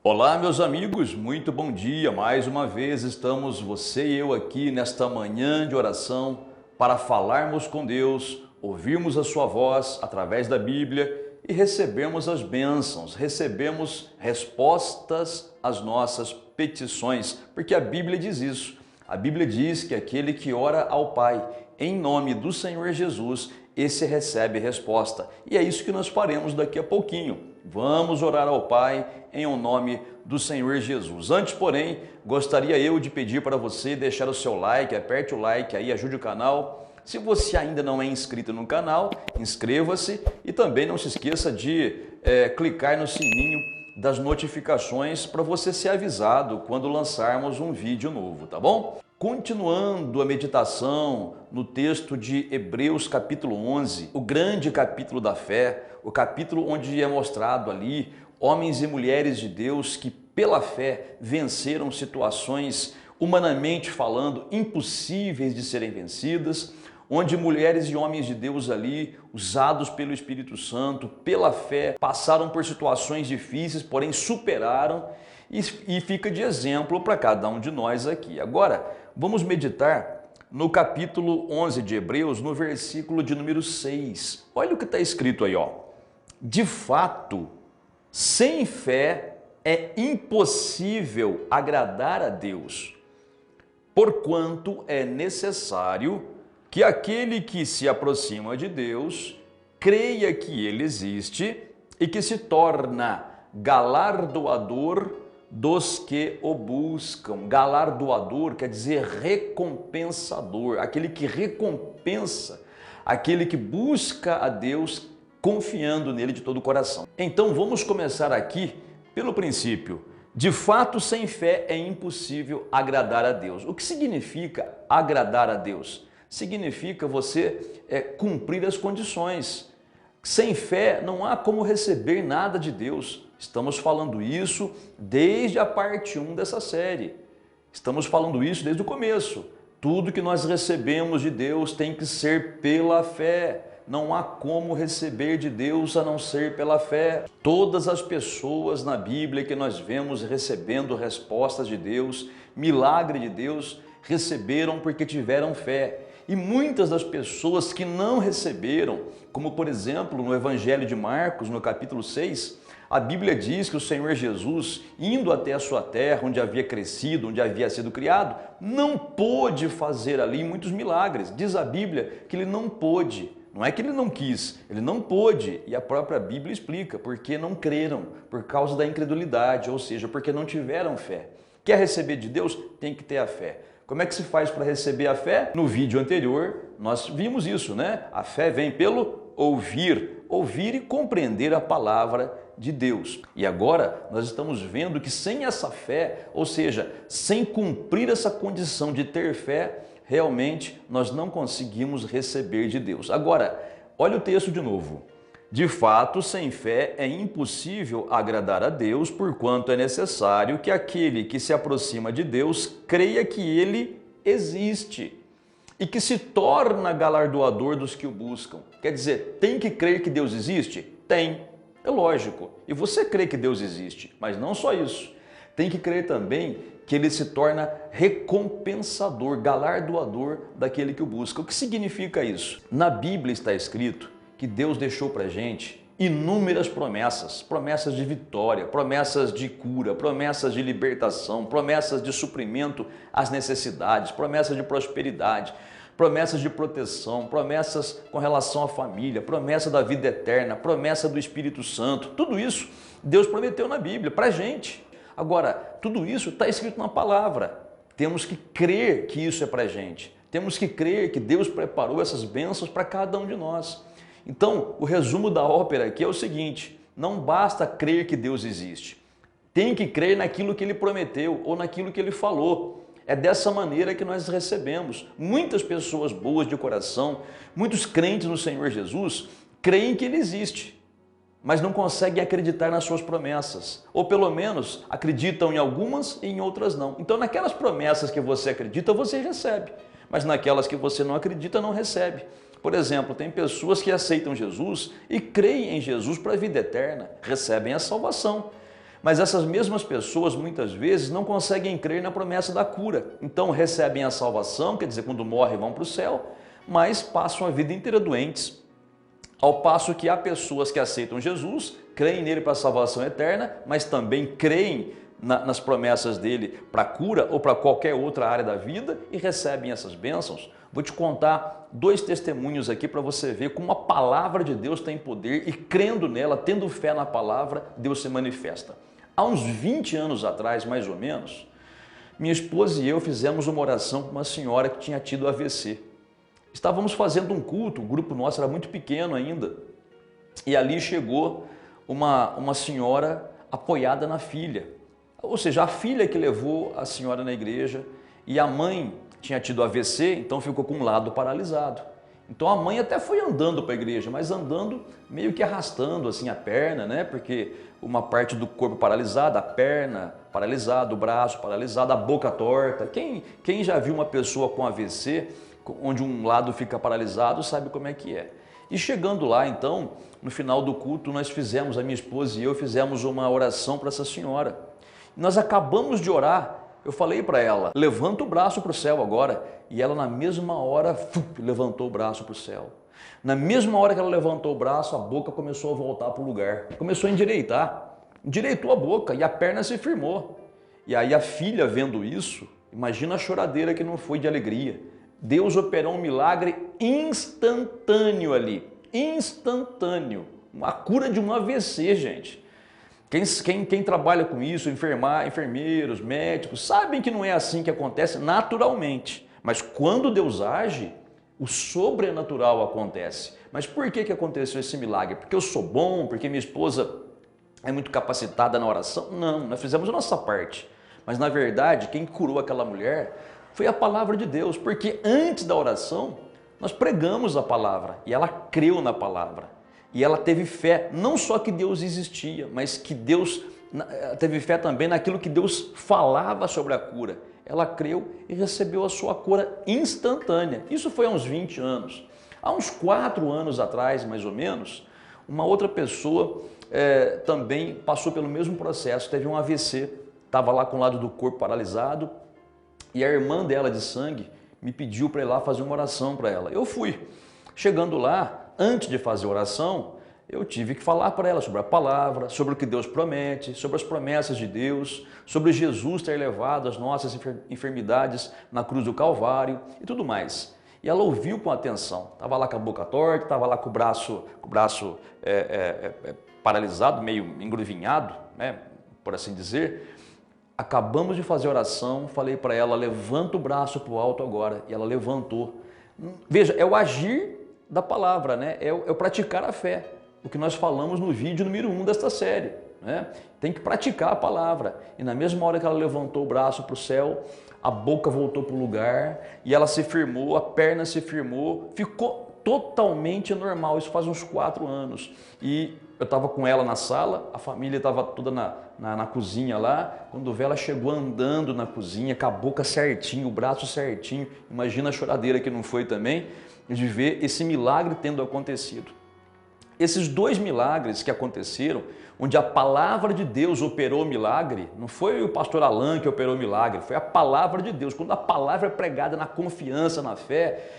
Olá, meus amigos, muito bom dia. Mais uma vez estamos você e eu aqui nesta manhã de oração para falarmos com Deus, ouvirmos a sua voz através da Bíblia e recebermos as bênçãos, recebemos respostas às nossas petições, porque a Bíblia diz isso. A Bíblia diz que aquele que ora ao Pai em nome do Senhor Jesus, esse recebe resposta. E é isso que nós faremos daqui a pouquinho. Vamos orar ao Pai em nome do Senhor Jesus. Antes, porém, gostaria eu de pedir para você deixar o seu like, aperte o like aí, ajude o canal. Se você ainda não é inscrito no canal, inscreva-se e também não se esqueça de clicar no sininho das notificações para você ser avisado quando lançarmos um vídeo novo, tá bom? Continuando a meditação no texto de Hebreus capítulo 11, o grande capítulo da fé, o capítulo onde é mostrado ali homens e mulheres de Deus que pela fé venceram situações, humanamente falando, impossíveis de serem vencidas, onde mulheres e homens de Deus ali, usados pelo Espírito Santo, pela fé, passaram por situações difíceis, porém superaram e fica de exemplo para cada um de nós aqui. Agora, vamos meditar no capítulo 11 de Hebreus, no versículo de número 6. Olha o que está escrito aí, ó. De fato, sem fé é impossível agradar a Deus, porquanto é necessário que aquele que se aproxima de Deus creia que Ele existe e que se torna galardoador dos que o buscam. Galardoador quer dizer recompensador, aquele que recompensa, aquele que busca a Deus confiando nele de todo o coração. Então vamos começar aqui pelo princípio. De fato, sem fé é impossível agradar a Deus. O que significa agradar a Deus? Significa você cumprir as condições. Sem fé não há como receber nada de Deus. Estamos falando isso desde a parte 1 dessa série. Estamos falando isso desde o começo. Tudo que nós recebemos de Deus tem que ser pela fé. Não há como receber de Deus a não ser pela fé. Todas as pessoas na Bíblia que nós vemos recebendo respostas de Deus, milagre de Deus, receberam porque tiveram fé. E muitas das pessoas que não receberam, como por exemplo no Evangelho de Marcos, no capítulo 6, a Bíblia diz que o Senhor Jesus, indo até a sua terra, onde havia crescido, onde havia sido criado, não pôde fazer ali muitos milagres. Diz a Bíblia que ele não pôde. Não é que ele não quis, ele não pôde. E a própria Bíblia explica porque não creram, por causa da incredulidade, ou seja, porque não tiveram fé. Quer receber de Deus? Tem que ter a fé. Como é que se faz para receber a fé? No vídeo anterior nós vimos isso, né? A fé vem pelo ouvir e compreender a palavra de Deus. E agora nós estamos vendo que sem essa fé, ou seja, sem cumprir essa condição de ter fé, realmente nós não conseguimos receber de Deus. Agora, olha o texto de novo. De fato, sem fé é impossível agradar a Deus, porquanto é necessário que aquele que se aproxima de Deus creia que Ele existe e que se torna galardoador dos que o buscam. Quer dizer, tem que crer que Deus existe? Tem, é lógico. E você crê que Deus existe, mas não só isso. Tem que crer também que Ele se torna recompensador, galardoador daquele que o busca. O que significa isso? Na Bíblia está escrito que Deus deixou para a gente inúmeras promessas, promessas de vitória, promessas de cura, promessas de libertação, promessas de suprimento às necessidades, promessas de prosperidade, promessas de proteção, promessas com relação à família, promessa da vida eterna, promessa do Espírito Santo. Tudo isso Deus prometeu na Bíblia para a gente. Agora, tudo isso está escrito na palavra. Temos que crer que isso é para a gente. Temos que crer que Deus preparou essas bênçãos para cada um de nós. Então, o resumo da ópera aqui é o seguinte: não basta crer que Deus existe. Tem que crer naquilo que Ele prometeu ou naquilo que Ele falou. É dessa maneira que nós recebemos. Muitas pessoas boas de coração, muitos crentes no Senhor Jesus, creem que Ele existe, mas não conseguem acreditar nas suas promessas. Ou pelo menos acreditam em algumas e em outras não. Então, naquelas promessas que você acredita, você recebe. Mas naquelas que você não acredita, não recebe. Por exemplo, tem pessoas que aceitam Jesus e creem em Jesus para a vida eterna, recebem a salvação. Mas essas mesmas pessoas, muitas vezes, não conseguem crer na promessa da cura. Então recebem a salvação, quer dizer, quando morrem vão para o céu, mas passam a vida inteira doentes. Ao passo que há pessoas que aceitam Jesus, creem nele para a salvação eterna, mas também creem nas promessas dele para a cura ou para qualquer outra área da vida e recebem essas bênçãos. Vou te contar 2 testemunhos aqui para você ver como a palavra de Deus tem poder e crendo nela, tendo fé na palavra, Deus se manifesta. Há uns 20 anos atrás, mais ou menos, minha esposa e eu fizemos uma oração com uma senhora que tinha tido AVC. Estávamos fazendo um culto, o grupo nosso era muito pequeno ainda, e ali chegou uma senhora apoiada na filha. Ou seja, a filha que levou a senhora na igreja e a mãe tinha tido AVC, então ficou com um lado paralisado. Então a mãe até foi andando para a igreja, mas andando meio que arrastando assim a perna, né? Porque uma parte do corpo paralisada, a perna paralisada, o braço paralisado, a boca torta. Quem já viu uma pessoa com AVC, onde um lado fica paralisado, sabe como é que é. E chegando lá, então, no final do culto, nós fizemos, a minha esposa e eu fizemos uma oração para essa senhora. Nós acabamos de orar. Eu falei para ela, levanta o braço para o céu agora. E ela na mesma hora levantou o braço para o céu. Na mesma hora que ela levantou o braço, a boca começou a voltar para o lugar. Começou a endireitar. Endireitou a boca e a perna se firmou. E aí a filha vendo isso, imagina a choradeira que não foi de alegria. Deus operou um milagre instantâneo ali. Instantâneo. A cura de um AVC, gente. Quem trabalha com isso, enfermeiros, médicos, sabem que não é assim que acontece naturalmente. Mas quando Deus age, o sobrenatural acontece. Mas por que aconteceu esse milagre? Porque eu sou bom? Porque minha esposa é muito capacitada na oração? Não, nós fizemos a nossa parte. Mas na verdade, quem curou aquela mulher foi a palavra de Deus. Porque antes da oração, nós pregamos a palavra e ela creu na palavra. E ela teve fé, não só que Deus existia, mas que Deus teve fé também naquilo que Deus falava sobre a cura. Ela creu e recebeu a sua cura instantânea. Isso foi há uns 20 anos. Há uns 4 anos atrás, mais ou menos, uma outra pessoa também passou pelo mesmo processo, teve um AVC, estava lá com o lado do corpo paralisado e a irmã dela de sangue me pediu para ir lá fazer uma oração para ela. Eu fui. Chegando lá, antes de fazer a oração, eu tive que falar para ela sobre a palavra, sobre o que Deus promete, sobre as promessas de Deus, sobre Jesus ter levado as nossas enfermidades na cruz do Calvário e tudo mais. E ela ouviu com atenção, estava lá com a boca torta, estava lá com o braço paralisado, meio engruvinhado, né, por assim dizer. Acabamos de fazer a oração, falei para ela, levanta o braço para o alto agora, e ela levantou. Veja, é o agir da palavra, né? É o praticar a fé, o que nós falamos no vídeo número 1 desta série, né? Tem que praticar a palavra. E na mesma hora que ela levantou o braço para o céu, a boca voltou para o lugar e ela se firmou, a perna se firmou, ficou totalmente normal. Isso faz uns 4 anos. E eu estava com ela na sala, a família estava toda na cozinha lá. Quando vê, ela chegou andando na cozinha, com a boca certinho, o braço certinho. Imagina a choradeira que não foi também, de ver esse milagre tendo acontecido. Esses 2 milagres que aconteceram, onde a palavra de Deus operou o milagre, não foi o pastor Alan que operou o milagre, foi a palavra de Deus. Quando a palavra é pregada na confiança, na fé,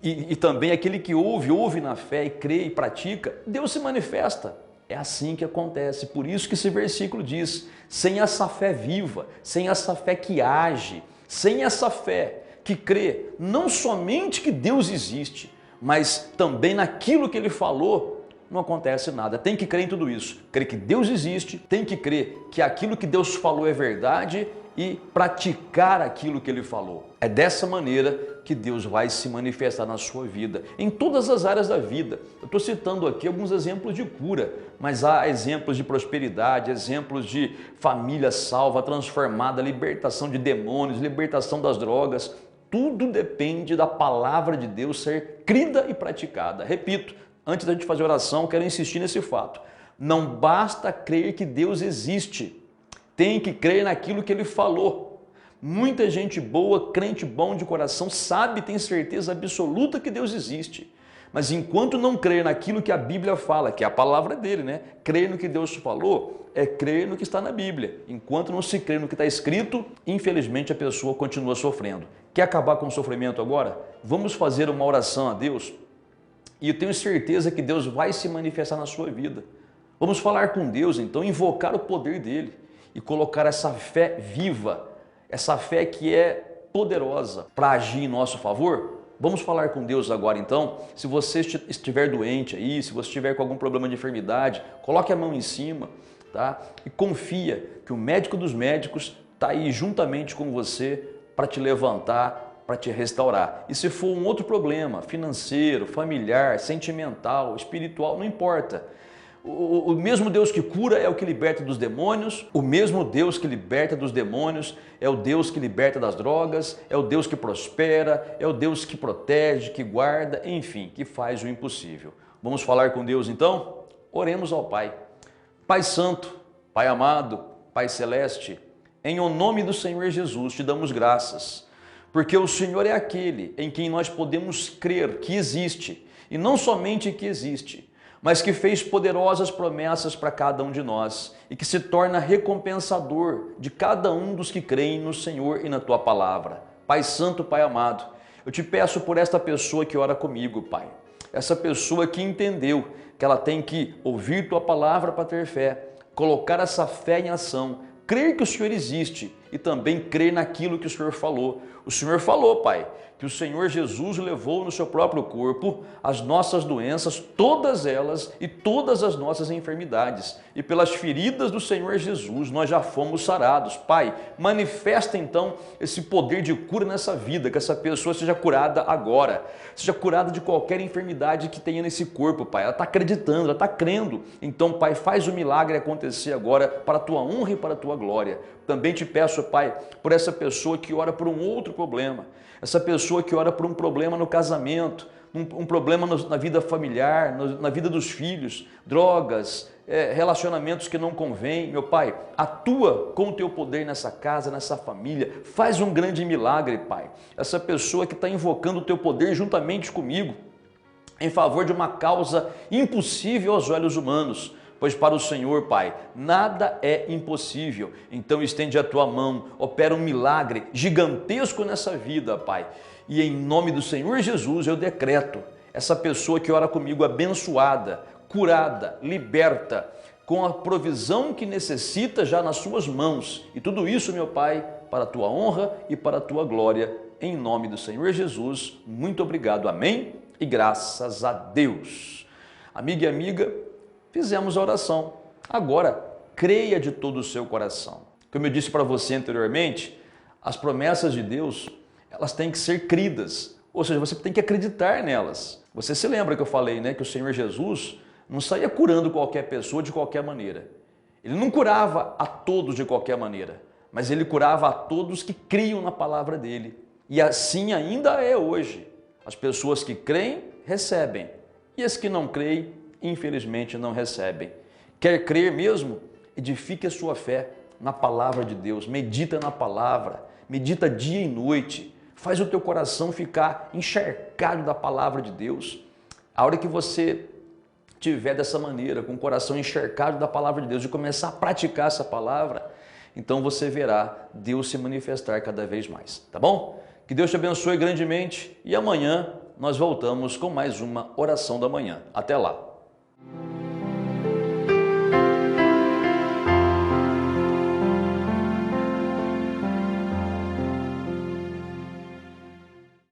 e também aquele que ouve na fé e crê e pratica, Deus se manifesta. É assim que acontece. Por isso que esse versículo diz, sem essa fé viva, sem essa fé que age, sem essa fé que crê não somente que Deus existe, mas também naquilo que Ele falou, não acontece nada. Tem que crer em tudo isso. Crer que Deus existe, tem que crer que aquilo que Deus falou é verdade e praticar aquilo que Ele falou. É dessa maneira que Deus vai se manifestar na sua vida, em todas as áreas da vida. Eu estou citando aqui alguns exemplos de cura, mas há exemplos de prosperidade, exemplos de família salva, transformada, libertação de demônios, libertação das drogas. Tudo depende da palavra de Deus ser crida e praticada. Repito, antes da gente fazer oração, quero insistir nesse fato. Não basta crer que Deus existe, tem que crer naquilo que Ele falou. Muita gente boa, crente bom de coração, sabe, tem certeza absoluta que Deus existe. Mas enquanto não crer naquilo que a Bíblia fala, que é a palavra dele, né? Crer no que Deus falou, é crer no que está na Bíblia. Enquanto não se crê no que está escrito, infelizmente a pessoa continua sofrendo. Quer acabar com o sofrimento agora? Vamos fazer uma oração a Deus e eu tenho certeza que Deus vai se manifestar na sua vida. Vamos falar com Deus então, invocar o poder dele e colocar essa fé viva, essa fé que é poderosa para agir em nosso favor. Vamos falar com Deus agora então. Se você estiver doente aí, se você estiver com algum problema de enfermidade, coloque a mão em cima, tá? E confia que o médico dos médicos está aí juntamente com você para te levantar, para te restaurar. E se for um outro problema, financeiro, familiar, sentimental, espiritual, não importa. O mesmo Deus que cura é o que liberta dos demônios, o mesmo Deus que liberta dos demônios é o Deus que liberta das drogas, é o Deus que prospera, é o Deus que protege, que guarda, enfim, que faz o impossível. Vamos falar com Deus então? Oremos ao Pai. Pai Santo, Pai amado, Pai Celeste, em o nome do Senhor Jesus te damos graças, porque o Senhor é aquele em quem nós podemos crer que existe, e não somente que existe, mas que fez poderosas promessas para cada um de nós e que se torna recompensador de cada um dos que creem no Senhor e na Tua Palavra. Pai Santo, Pai amado, eu te peço por esta pessoa que ora comigo, Pai. Essa pessoa que entendeu que ela tem que ouvir Tua Palavra para ter fé, colocar essa fé em ação, crer que o Senhor existe e também crer naquilo que o Senhor falou. O Senhor falou, Pai, que o Senhor Jesus levou no seu próprio corpo as nossas doenças, todas elas e todas as nossas enfermidades. E pelas feridas do Senhor Jesus nós já fomos sarados. Pai, manifesta então esse poder de cura nessa vida, que essa pessoa seja curada agora, seja curada de qualquer enfermidade que tenha nesse corpo, Pai. Ela está acreditando, ela está crendo. Então, Pai, faz o milagre acontecer agora para a Tua honra e para a Tua glória. Também te peço, Pai, por essa pessoa que ora por um outro problema, essa pessoa que ora por um problema no casamento, um problema na vida familiar, na vida dos filhos, drogas, relacionamentos que não convêm. Meu Pai, atua com o Teu poder nessa casa, nessa família, faz um grande milagre, Pai. Essa pessoa que está invocando o Teu poder juntamente comigo, em favor de uma causa impossível aos olhos humanos, pois para o Senhor, Pai, nada é impossível. Então estende a Tua mão, opera um milagre gigantesco nessa vida, Pai. E em nome do Senhor Jesus eu decreto essa pessoa que ora comigo abençoada, curada, liberta, com a provisão que necessita já nas Suas mãos. E tudo isso, meu Pai, para a Tua honra e para a Tua glória. Em nome do Senhor Jesus, muito obrigado. Amém? E graças a Deus. Amiga e amiga, fizemos a oração. Agora, creia de todo o seu coração. Como eu disse para você anteriormente, as promessas de Deus, elas têm que ser cridas. Ou seja, você tem que acreditar nelas. Você se lembra que eu falei, né, que o Senhor Jesus não saía curando qualquer pessoa de qualquer maneira. Ele não curava a todos de qualquer maneira, mas Ele curava a todos que criam na palavra dEle. E assim ainda é hoje. As pessoas que creem, recebem. E as que não creem, infelizmente não recebem. Quer crer mesmo? Edifique a sua fé na palavra de Deus, medita na palavra, medita dia e noite, faz o teu coração ficar encharcado da palavra de Deus. A hora que você tiver dessa maneira, com o coração encharcado da palavra de Deus, e começar a praticar essa palavra, então você verá Deus se manifestar cada vez mais, tá bom? Que Deus te abençoe grandemente e amanhã nós voltamos com mais uma oração da manhã. Até lá!